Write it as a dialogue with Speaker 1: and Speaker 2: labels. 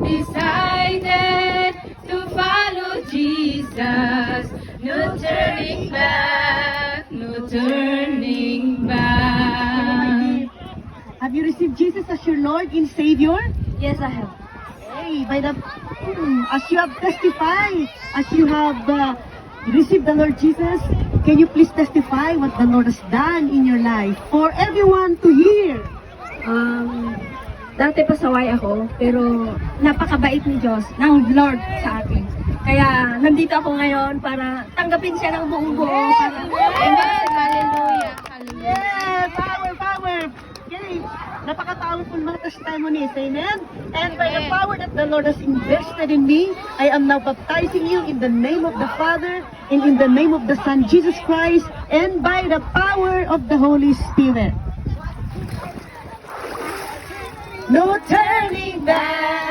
Speaker 1: decided to follow Jesus. No turning back, no turning back.
Speaker 2: Have you received Jesus as your Lord and Savior?
Speaker 1: Yes, I have.
Speaker 2: Hey, as you have testified, as you have received the Lord Jesus, can you please testify what the Lord has done in your life for everyone to hear?
Speaker 1: Dati pasaway ako, pero napakabait ni Diyos, ng Lord sa akin. Kaya nandito ako ngayon para tanggapin siya ng buong buo. Amen! Hallelujah! Hallelujah!
Speaker 2: Yeah! Power! Power! Okay. Napaka-powerful mga testimonies. Amen? And by the power that the Lord has invested in me, I am now baptizing you in the name of the Father and in the name of the Son, Jesus Christ, and by the power of the Holy Spirit. No turning back.